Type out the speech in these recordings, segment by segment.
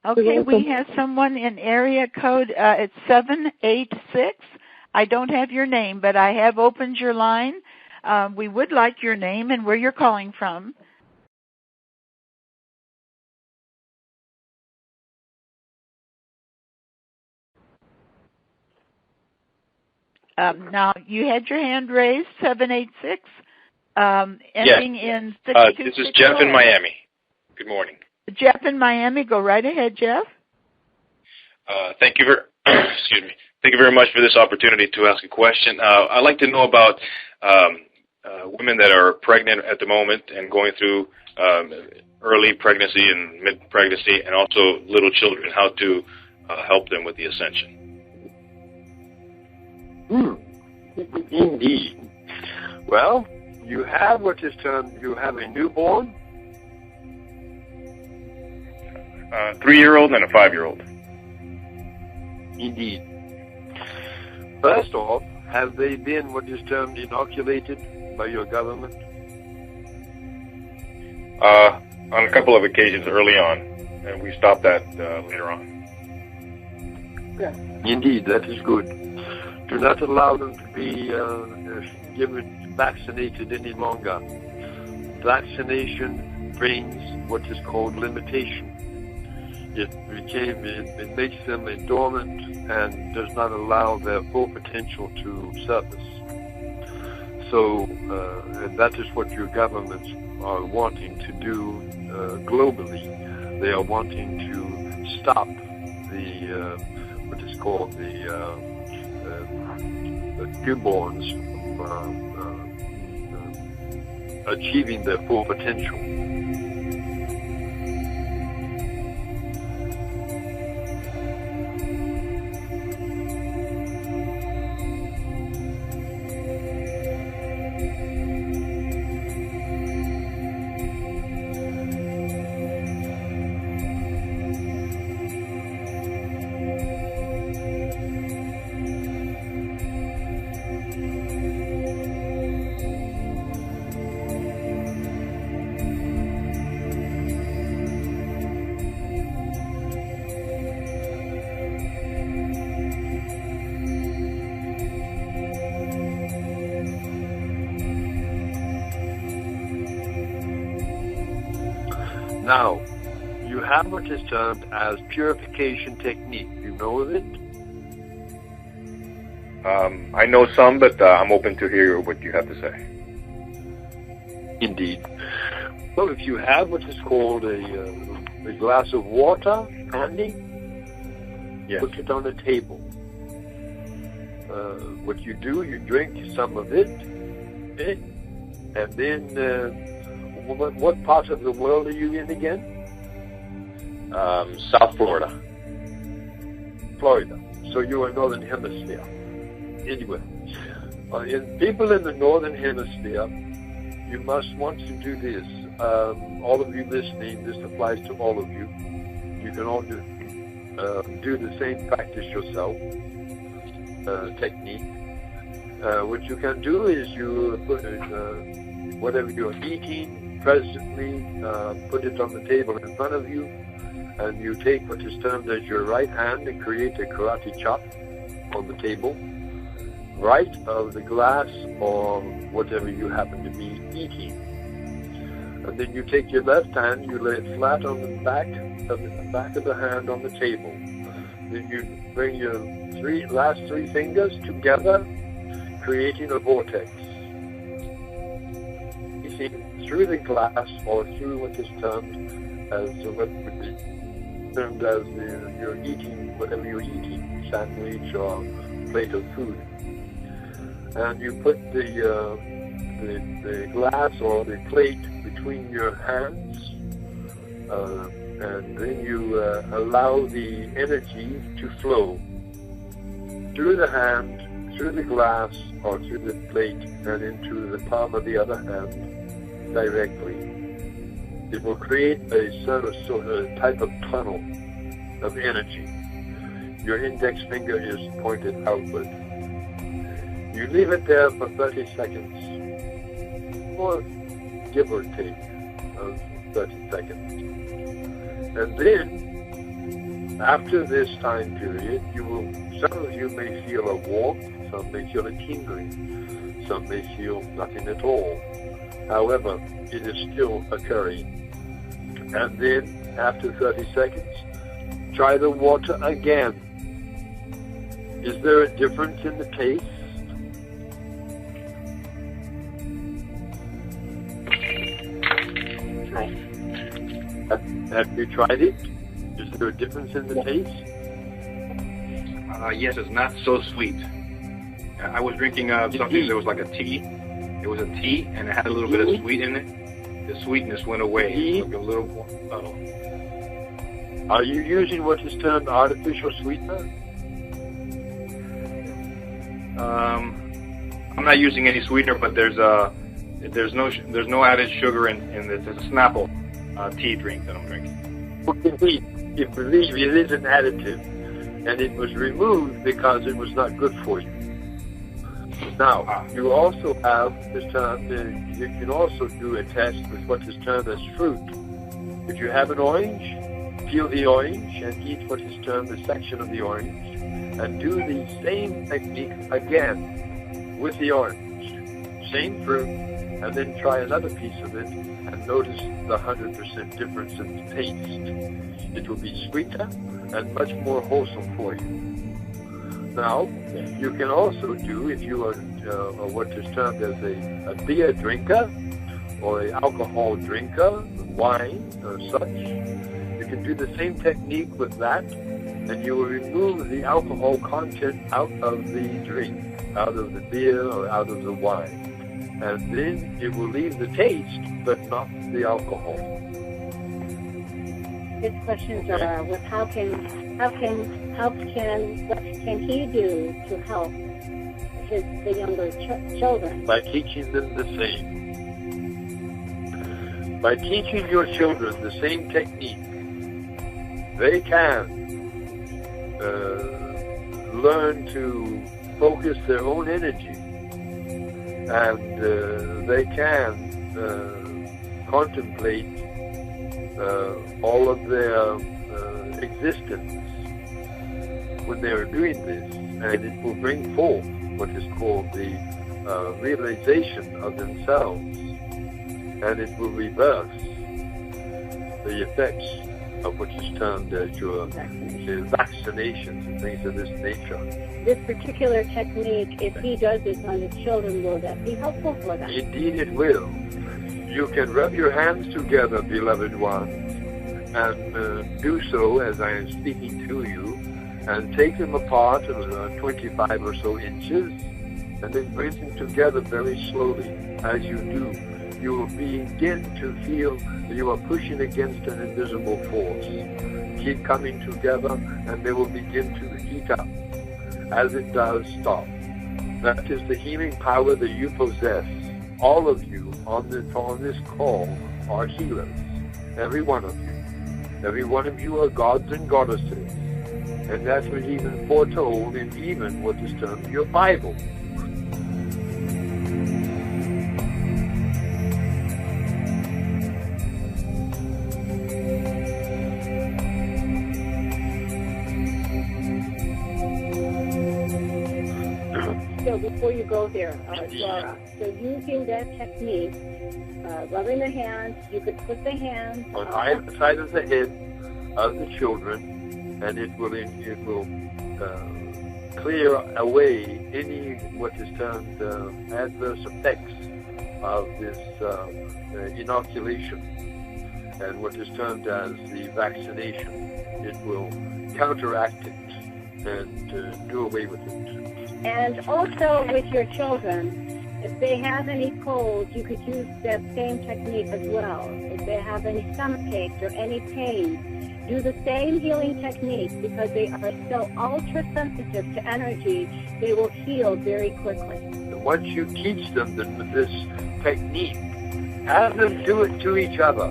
Okay, we have someone in area code, it's 786. I don't have your name, but I have opened your line. We would like your name and where you're calling from. Now, you had your hand raised, 786, ending in 62. This is Jeff in Miami. Good morning. Jeff in Miami, go right ahead, Jeff. Thank you Thank you very much for this opportunity to ask a question. I'd like to know about women that are pregnant at the moment and going through early pregnancy and mid-pregnancy, and also little children, how to help them with the ascension. Indeed. Well, you have what is termed, you have a newborn? 3-year-old and a 5-year-old. Indeed. First off, have they been what is termed inoculated by your government? On a couple of occasions early on, and we stopped that later on. Indeed, that is good. Do not allow them to be vaccinated any longer. Vaccination brings what is called limitation. It makes them dormant and does not allow their full potential to surface. So, and that is what your governments are wanting to do globally. They are wanting to stop the what is called the newborns from achieving their full potential. Now, you have what is termed as Purification Technique. You know of it? I know some, but I'm open to hear what you have to say. Indeed. Well, if you have what is called a glass of water handy, yes, put it on a table. What you do, you drink some of it, and then what part of the world are you in again? South Florida. Florida. So you are Northern Hemisphere. Anyway, people in the Northern Hemisphere, you must want to do this. All of you listening, this applies to all of you. You can all do the same practice yourself, technique. What you can do is you put whatever you're eating presently, put it on the table in front of you, and you take what is termed as your right hand and create a karate chop on the table, right of the glass or whatever you happen to be eating. And then you take your left hand, you lay it flat on the back of the hand on the table. Then you bring your last three fingers together, creating a vortex. You see, through the glass or through what is termed as you're eating whatever you're eating, sandwich or plate of food. And you put the glass or the plate between your hands, and then you allow the energy to flow through the hand, through the glass, or through the plate, and into the palm of the other hand directly. It will create a sort of type of tunnel of energy. Your index finger is pointed outward. You leave it there for 30 seconds, or give or take of 30 seconds. And then After this time period, some of you may feel a warmth, some may feel a tingling, some may feel nothing at all. However, it is still occurring. And then, after 30 seconds, try the water again. Is there a difference in the taste? Have you tried it? Is there a difference in the taste? Yes, it's not so sweet. I was drinking something that was like a tea. It was a tea, and it had a little bit of sweet in it. The sweetness went away. Like a little more subtle. Are you using what is termed artificial sweetener? I'm not using any sweetener, but there's no added sugar in this. It's a Snapple tea drink that I'm drinking. You believe it is an additive, and it was removed because it was not good for you. Now, you also have this term, you can also do a test with what is termed as fruit. If you have an orange, peel the orange and eat what is termed a section of the orange, and do the same technique again with the orange. Same fruit, and then try another piece of it, and notice the 100% difference in the taste. It will be sweeter and much more wholesome for you. Now, you can also do, if you are what is termed as a beer drinker or an alcohol drinker, wine or such, you can do the same technique with that, and you will remove the alcohol content out of the drink, out of the beer or out of the wine. And then it will leave the taste, but not the alcohol. His questions are: what can he do to help the younger children? By teaching them the same. By teaching your children the same technique, they can learn to focus their own energy, and they can contemplate all of their existence when they are doing this, and it will bring forth what is called the realization of themselves, and it will reverse the effects of what is termed as your vaccinations and things of this nature. This particular technique, if he does this on his children, will that be helpful for them? Indeed it will. You can rub your hands together, beloved ones, and do so as I am speaking to you, and take them apart 25 or so inches, and then bring them together very slowly. As you do, you will begin to feel that you are pushing against an invisible force. Keep coming together, and they will begin to heat up. As it does, stop. That is the healing power that you possess. All of you on this call are healers. Every one of you. Every one of you are gods and goddesses. And that was even foretold in even what is termed your Bible. So before you go there, Zorra, so using that technique, rubbing the hands, you could put the hands on either side of the head of the children, and it will clear away any what is termed adverse effects of this inoculation, and what is termed as the vaccination. It will counteract it and do away with it. And also with your children, if they have any colds, you could use that same technique as well. If they have any stomach aches or any pain, do the same healing technique, because they are so ultra-sensitive to energy, they will heal very quickly. And once you teach them this technique, have them do it to each other.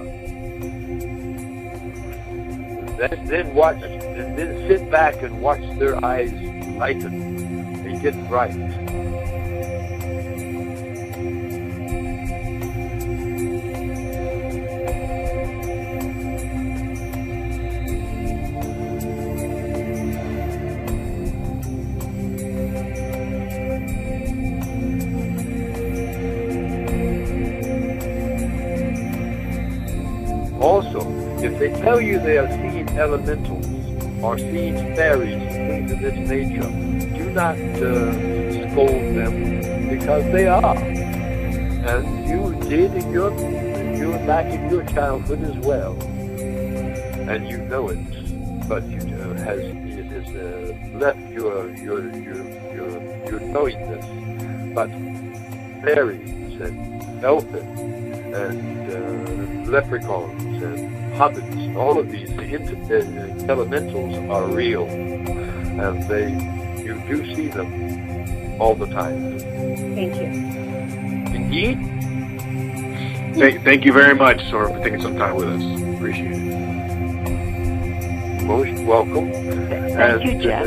Then watch, and then sit back and watch their eyes lighten and get bright. If they tell you they are seeing elementals or seeing fairies and things of this nature, do not scold them, because they are. And you did in your back in your childhood as well. And you know it. But it has left your knowing this. But fairies and elfin and leprechauns and hobbits, all of these elementals are real, and you do see them all the time. Thank you. Indeed. Thank you very much, Zorra, for taking some time with us. Appreciate it. Most welcome. Thank you, Jeff.